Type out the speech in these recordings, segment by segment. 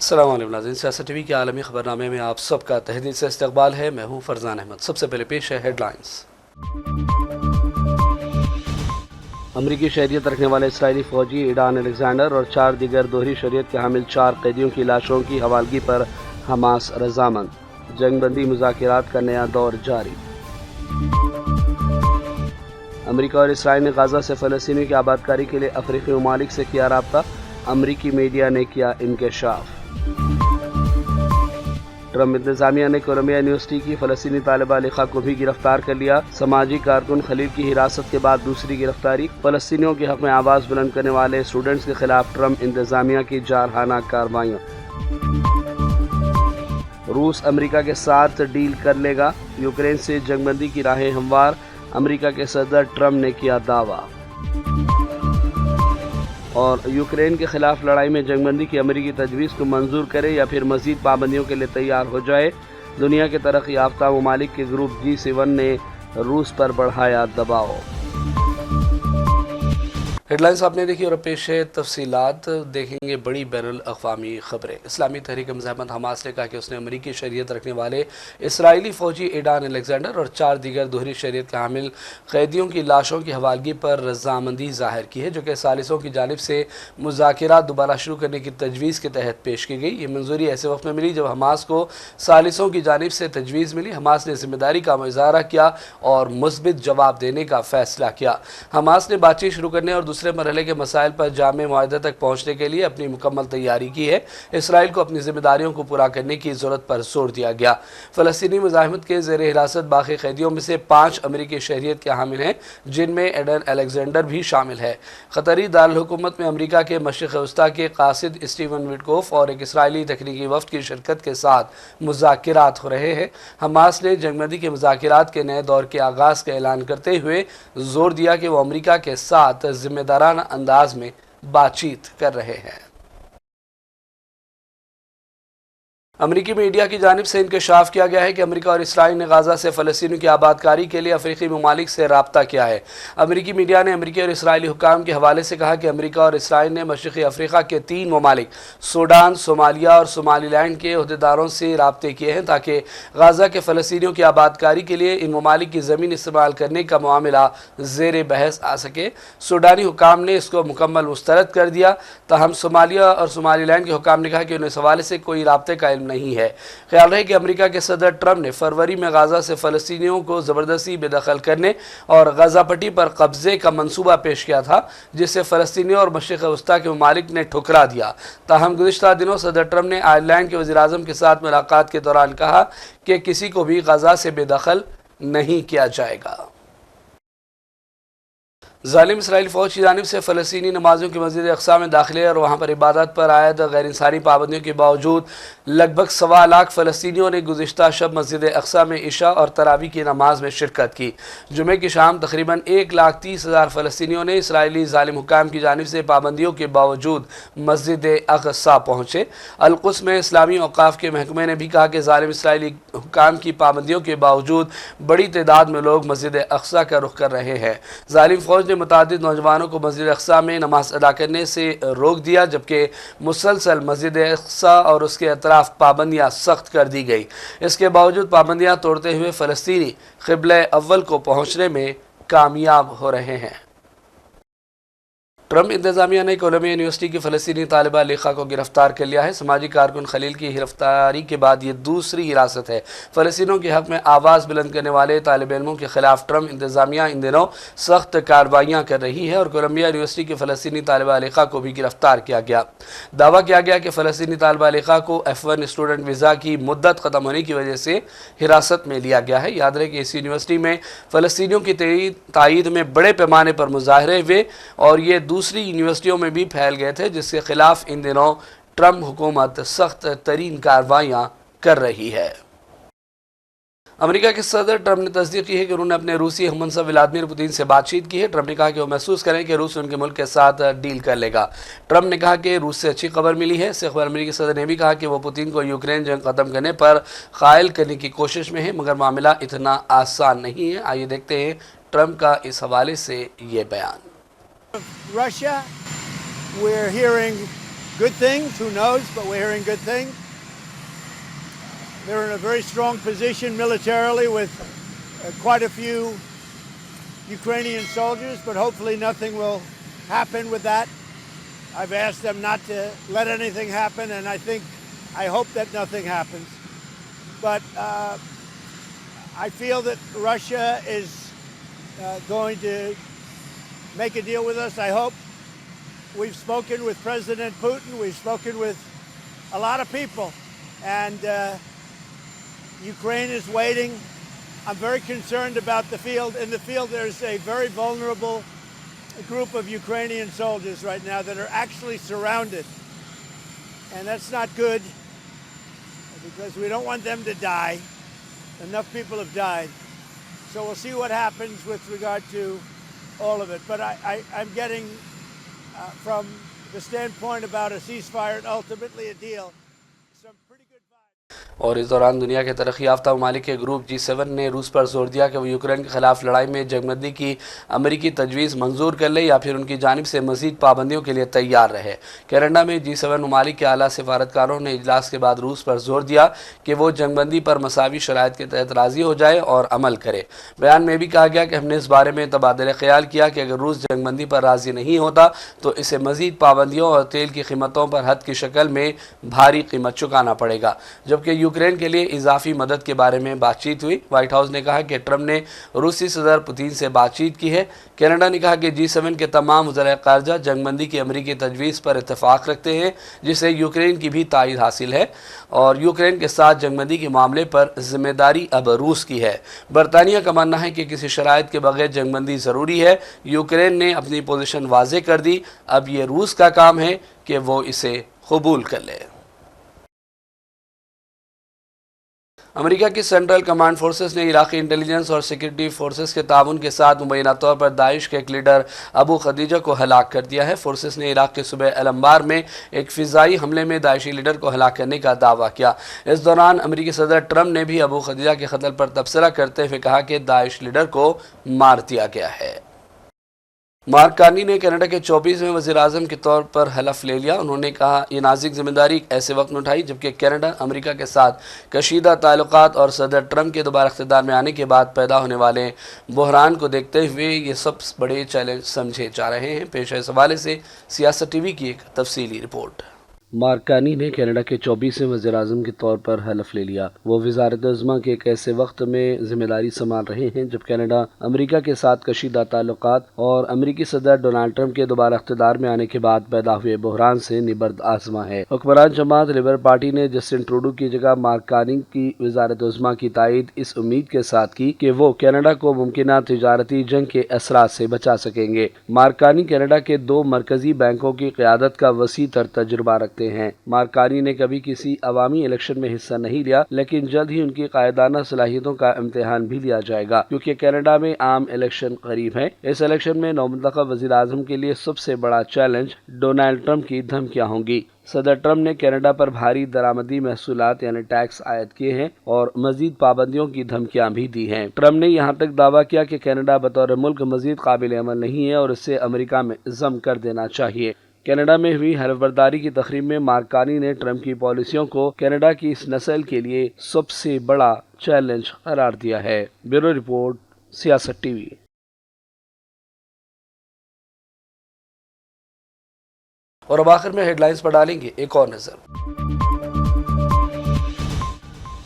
السلام علیکم ناظرین، سیاست ٹی وی کے عالمی خبرنامے میں آپ سب کا تہہ دل سے استقبال ہے۔ میں ہوں فرزان احمد۔ سب سے پہلے پیش ہے ہیڈ لائنز۔ امریکی شہریت رکھنے والے اسرائیلی فوجی ایڈان الیگزینڈر اور 4 دیگر دوہری شہریت کے حامل 4 قیدیوں کی لاشوں کی حوالگی پر حماس رضامند۔ جنگ بندی مذاکرات کا نیا دور جاری۔ امریکہ اور اسرائیل نے غزہ سے فلسطینیوں کی آبادکاری کے لیے افریقی ممالک سے کیا رابطہ، امریکی میڈیا نے کیا انکشاف۔ ٹرمپ انتظامیہ نے کولمبیا یونیورسٹی کی فلسطینی طالبہ لکھا کو بھی گرفتار کر لیا۔ سماجی کارکن خلیل کی حراست کے بعد دوسری گرفتاری۔ فلسطینیوں کے حق میں آواز بلند کرنے والے اسٹوڈنٹس کے خلاف ٹرمپ انتظامیہ کی جارحانہ کارروائیاں۔ روس امریکہ کے ساتھ ڈیل کر لے گا، یوکرین سے جنگ بندی کی راہیں ہموار، امریکہ کے صدر ٹرمپ نے کیا دعویٰ۔ اور یوکرین کے خلاف لڑائی میں جنگ بندی کی امریکی تجویز کو منظور کرے یا پھر مزید پابندیوں کے لیے تیار ہو جائے، دنیا کے ترقی یافتہ ممالک کے گروپ G7 نے روس پر بڑھایا دباؤ۔ ہیڈ لائنز آپ نے دیکھی اور پیش ہے تفصیلات۔ دیکھیں گے بڑی بین الاقوامی خبریں۔ اسلامی تحریک مزاحمت حماس نے کہا کہ اس نے امریکی شہریت رکھنے والے اسرائیلی فوجی ایڈان الیگزینڈر اور 4 دیگر دوہری شہریت کے حامل قیدیوں کی لاشوں کی حوالگی پر رضامندی ظاہر کی ہے، جو کہ ثالثوں کی جانب سے مذاکرات دوبارہ شروع کرنے کی تجویز کے تحت پیش کی گئی۔ یہ منظوری ایسے وقت میں ملی جب حماس کو ثالثوں کی جانب سے تجویز ملی۔ حماس نے ذمہ داری کا مظاہرہ کیا اور مثبت جواب دینے کا فیصلہ کیا۔ حماس نے بات چیت شروع کرنے اور دوسرے مرحلے کے مسائل پر جامع معاہدے تک پہنچنے کے لیے اپنی مکمل تیاری کی ہے۔ اسرائیل کو اپنی ذمہ داریوں کو پورا کرنے کی ضرورت پر زور دیا گیا۔ فلسطینی مزاحمت کے زیر حراست باقی قیدیوں میں سے 5 امریکی شہریت کے حامل ہیں، جن میں ایڈن الیگزینڈر بھی شامل ہے۔ قطری دارالحکومت میں امریکہ کے مشرق وسطیٰ کے قاصد اسٹیون وٹکوف اور ایک اسرائیلی تکنیکی وفد کی شرکت کے ساتھ مذاکرات ہو رہے ہیں۔ حماس نے جنگ بندی کے مذاکرات کے نئے دور کے آغاز کا اعلان کرتے ہوئے زور دیا کہ وہ امریکہ کے ساتھ ذمہ دارانہ انداز میں بات چیت کر رہے ہیں۔ امریکی میڈیا کی جانب سے انکشاف کیا گیا ہے کہ امریکہ اور اسرائیل نے غزہ سے فلسطینیوں کی آبادکاری کے لیے افریقی ممالک سے رابطہ کیا ہے۔ امریکی میڈیا نے امریکی اور اسرائیلی حکام کے حوالے سے کہا کہ امریکہ اور اسرائیل نے مشرقی افریقہ کے 3 ممالک سوڈان، صومالیہ اور صومالی لینڈ کے عہدیداروں سے رابطے کیے ہیں تاکہ غزہ کے فلسطینیوں کی آبادکاری کے لیے ان ممالک کی زمین استعمال کرنے کا معاملہ زیر بحث آ سکے۔ سوڈانی حکام نے اس کو مکمل مسترد کر دیا، تاہم صومالیہ اور صومالی لینڈ کے حکام نے کہا کہ انہیں اس حوالے سے کوئی رابطے کا علم نہیں ہے۔ خیال رہے کہ امریکہ کے صدر ٹرمپ نے فروری میں غزہ سے فلسطینیوں کو زبردستی بے دخل کرنے اور غزہ پٹی پر قبضے کا منصوبہ پیش کیا تھا، جسے فلسطینیوں اور مشرق وسطیٰ کے ممالک نے ٹھکرا دیا۔ تاہم گزشتہ دنوں صدر ٹرمپ نے آئرلینڈ کے وزیر اعظم کے ساتھ ملاقات کے دوران کہا کہ کسی کو بھی غزہ سے بے دخل نہیں کیا جائے گا۔ ظالم اسرائیلی فوج کی جانب سے فلسطینی نمازیوں کی مسجد اقصی میں داخلے اور وہاں پر عبادت پر عائد غیر انسانی پابندیوں کے باوجود لگ بھگ 1.25 لاکھ فلسطینیوں نے گزشتہ شب مسجد اقصی میں عشاء اور تراویح کی نماز میں شرکت کی۔ جمعے کی شام تقریباً 1,30,000 فلسطینیوں نے اسرائیلی ظالم حکام کی جانب سے پابندیوں کے باوجود مسجد اقصی پہنچے۔ القدس میں اسلامی اوقاف کے محکمے نے بھی کہا کہ ظالم اسرائیلی حکام کی پابندیوں کے باوجود بڑی تعداد میں لوگ مسجد اقصی کا رخ کر رہے ہیں۔ ظالم فوج نے متعدد نوجوانوں کو مسجد اقصی میں نماز ادا کرنے سے روک دیا، جبکہ مسلسل مسجد اقصی اور اس کے اطراف پابندیاں سخت کر دی گئی۔ اس کے باوجود پابندیاں توڑتے ہوئے فلسطینی قبلہ اول کو پہنچنے میں کامیاب ہو رہے ہیں۔ ٹرمپ انتظامیہ نے کولمبیا یونیورسٹی کی فلسطینی طالبہ لیخا کو گرفتار کر لیا ہے۔ سماجی کارکن خلیل کی گرفتاری کے بعد یہ دوسری حراست ہے۔ فلسطینیوں کے حق میں آواز بلند کرنے والے طالب علموں کے خلاف ٹرمپ انتظامیہ ان دنوں سخت کارروائیاں کر رہی ہے اور کولمبیا یونیورسٹی کی فلسطینی طالبہ لیخا کو بھی گرفتار کیا گیا۔ دعویٰ کیا گیا کہ فلسطینی طالبہ لیخا کو F1 اسٹوڈنٹ ویزا کی مدت ختم ہونے کی وجہ سے حراست میں لیا گیا ہے۔ یاد رہے کہ اس یونیورسٹی میں فلسطینیوں کی تائید میں بڑے پیمانے پر مظاہرے ہوئے اور یہ دوسری یونیورسٹیوں میں بھی پھیل گئے تھے، جس کے خلاف ان دنوں ٹرمپ حکومت سخت ترین کارروائیاں کر رہی ہے۔ امریکہ کے صدر ٹرمپ نے تصدیق کی ہے کہ انہوں نے اپنے روسی ہم منصب ولادیمیر پوتین سے بات چیت کی ہے۔ ٹرمپ نے کہا کہ وہ محسوس کریں کہ روس ان کے ملک کے ساتھ ڈیل کر لے گا۔ ٹرمپ نے کہا کہ روس سے اچھی خبر ملی ہے۔ اس سے خبر امریکی صدر نے بھی کہا کہ وہ پوتین کو یوکرین جنگ ختم کرنے پر قائل کرنے کی کوشش میں ہے، مگر معاملہ اتنا آسان نہیں ہے۔ آئیے دیکھتے ہیں ٹرمپ کا اس حوالے سے یہ بیان۔ Russia, we're hearing good things. Who knows? But we're hearing good things. They're in a very strong position militarily with quite a few Ukrainian soldiers, but hopefully nothing will happen with that. I've asked them not to let anything happen, and I hope that nothing happens. But I feel that Russia is going to make a deal with us, I hope. We've spoken with President Putin. We've spoken with a lot of people. And Ukraine is waiting. I'm very concerned about the field. In the field, there's a very vulnerable group of Ukrainian soldiers right now that are actually surrounded. And that's not good because we don't want them to die. Enough people have died. So we'll see what happens with regard to all of it. But I'm getting, from the standpoint about a ceasefire and ultimately a deal, some pretty good vibes. اور اس دوران دنیا کے ترقی یافتہ ممالک کے group G7 نے روس پر زور دیا کہ وہ یوکرین کے خلاف لڑائی میں جنگ بندی کی امریکی تجویز منظور کر لے یا پھر ان کی جانب سے مزید پابندیوں کے لیے تیار رہے۔ کینیڈا میں G7 ممالک کے اعلیٰ سفارتکاروں نے اجلاس کے بعد روس پر زور دیا کہ وہ جنگ بندی پر مساوی شرائط کے تحت راضی ہو جائے اور عمل کرے۔ بیان میں بھی کہا گیا کہ ہم نے اس بارے میں تبادلہ خیال کیا کہ اگر روس جنگ بندی پر راضی نہیں ہوتا تو اسے مزید پابندیوں اور تیل کی قیمتوں پر حد کی شکل میں بھاری قیمت چکانا پڑے گا۔ جبکہ یوکرین کے لیے اضافی مدد کے بارے میں بات چیت ہوئی۔ وائٹ ہاؤس نے کہا کہ ٹرمپ نے روسی صدر پوتین سے بات چیت کی ہے۔ کینیڈا نے کہا کہ G7 کے تمام وزرائے خارجہ جنگ بندی کی امریکی تجویز پر اتفاق رکھتے ہیں جسے یوکرین کی بھی تائید حاصل ہے اور یوکرین کے ساتھ جنگ بندی کے معاملے پر ذمہ داری اب روس کی ہے۔ برطانیہ کا ماننا ہے کہ کسی شرائط کے بغیر جنگ بندی ضروری ہے۔ یوکرین نے اپنی پوزیشن واضح کر دی، اب یہ روس کا کام ہے کہ وہ اسے قبول کر لے۔ امریکہ کی سینٹرل کمانڈ فورسز نے عراقی انٹیلیجنس اور سیکورٹی فورسز کے تعاون کے ساتھ مبینہ طور پر داعش کے ایک لیڈر ابو خدیجہ کو ہلاک کر دیا ہے۔ فورسز نے عراق کے صوبہ الانبار میں ایک فضائی حملے میں داعشی لیڈر کو ہلاک کرنے کا دعویٰ کیا۔ اس دوران امریکی صدر ٹرمپ نے بھی ابو خدیجہ کے قتل پر تبصرہ کرتے ہوئے کہا کہ داعش لیڈر کو مار دیا گیا ہے۔ مارک کارنی نے کینیڈا کے 24ویں وزیر اعظم کے طور پر حلف لے لیا۔ انہوں نے کہا یہ نازک ذمہ داری ایسے وقت میں اٹھائی جبکہ کینیڈا امریکہ کے ساتھ کشیدہ تعلقات اور صدر ٹرمپ کے دوبارہ اقتدار میں آنے کے بعد پیدا ہونے والے بحران کو دیکھتے ہوئے یہ سب بڑے چیلنج سمجھے جا رہے ہیں۔ پیش ہے اس حوالے سے سیاست ٹی وی کی ایک تفصیلی رپورٹ۔ مارک کارنی نے کینیڈا کے 24ویں وزیر اعظم کے طور پر حلف لے لیا۔ وہ وزارت عظمیٰ کے ایک ایسے وقت میں ذمہ داری سنبھال رہے ہیں جب کینیڈا امریکہ کے ساتھ کشیدہ تعلقات اور امریکی صدر ڈونلڈ ٹرمپ کے دوبارہ اقتدار میں آنے کے بعد پیدا ہوئے بحران سے نبرد آزما ہے۔ حکمران جماعت لیبر پارٹی نے جسٹن ٹروڈو کی جگہ مارک کارنی کی وزارت عظمیٰ کی تائید اس امید کے ساتھ کی کہ وہ کینیڈا کو ممکنہ تجارتی جنگ کے اثرات سے بچا سکیں گے۔ مارک کارنی کینیڈا کے 2 مرکزی بینکوں کی قیادت کا وسیع تر تجربہ رکھتے ہیں۔ مارک کارنی نے کبھی کسی عوامی الیکشن میں حصہ نہیں لیا لیکن جلد ہی ان کی قائدانہ صلاحیتوں کا امتحان بھی لیا جائے گا کیونکہ کینیڈا میں عام الیکشن قریب ہے۔ اس الیکشن میں نومنتخب وزیر اعظم کے لیے سب سے بڑا چیلنج ڈونلڈ ٹرمپ کی دھمکیاں ہوں گی۔ صدر ٹرمپ نے کینیڈا پر بھاری درآمدی محصولات یعنی ٹیکس عائد کیے ہیں اور مزید پابندیوں کی دھمکیاں بھی دی ہیں۔ ٹرمپ نے یہاں تک دعویٰ کیا کہ کینیڈا بطور ملک مزید قابل عمل نہیں ہے اور اسے امریکہ میں ضم کر دینا چاہیے۔ کینیڈا میں ہوئی حلف برداری کی تقریب میں مارک کارنی نے ٹرمپ کی پالیسیوں کو کینیڈا کی اس نسل کے لیے سب سے بڑا چیلنج قرار دیا ہے۔ بیورو رپورٹ، سیاست ٹی وی۔ اور اب آخر میں ہیڈ لائنز پر ڈالیں گے ایک اور نظر۔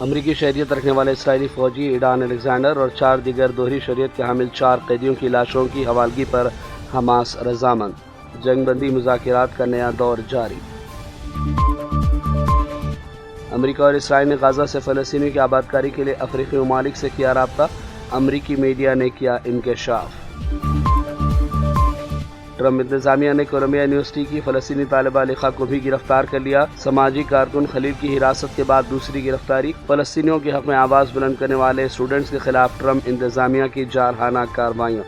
امریکی شہریت رکھنے والے اسرائیلی فوجی ایڈان الیگزینڈر اور 4 دیگر دوہری شہریت کے حامل 4 قیدیوں کی لاشوں کی حوالگی پر حماس رضامند۔ جنگ بندی مذاکرات کا نیا دور جاری۔ امریکہ اور اسرائیل نے غزہ سے فلسطینیوں کی آبادکاری کے لیے افریقی ممالک سے کیا رابطہ، امریکی میڈیا نے کیا انکشاف۔ ٹرمپ انتظامیہ نے کولمبیا یونیورسٹی کی فلسطینی طالبہ لکھا کو بھی گرفتار کر لیا۔ سماجی کارکن خلیل کی حراست کے بعد دوسری گرفتاری۔ فلسطینیوں کے حق میں آواز بلند کرنے والے اسٹوڈنٹس کے خلاف ٹرمپ انتظامیہ کی جارحانہ کارروائیاں۔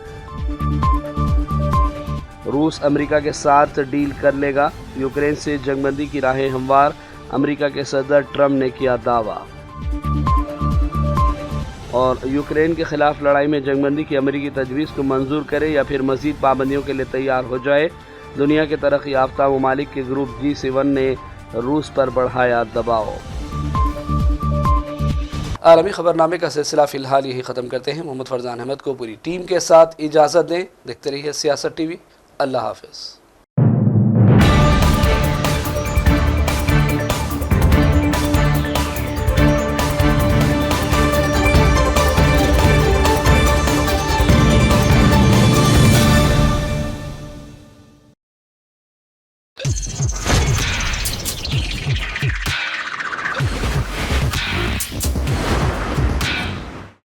روس امریکہ کے ساتھ ڈیل کر لے گا، یوکرین سے جنگ بندی کی راہیں ہموار، امریکہ کے صدر ٹرمپ نے کیا دعویٰ۔ اور یوکرین کے خلاف لڑائی میں جنگ بندی کی امریکی تجویز کو منظور کرے یا پھر مزید پابندیوں کے لیے تیار ہو جائے، دنیا کے ترقی یافتہ ممالک کے گروپ G7 نے روس پر بڑھایا دباؤ۔ عالمی خبرنامے کا سلسلہ فی الحال یہی ختم کرتے ہیں۔ محمد فرزان احمد کو پوری ٹیم کے ساتھ اجازت دیں۔ دیکھتے رہیے سیاست ٹی وی۔ اللہ حافظ۔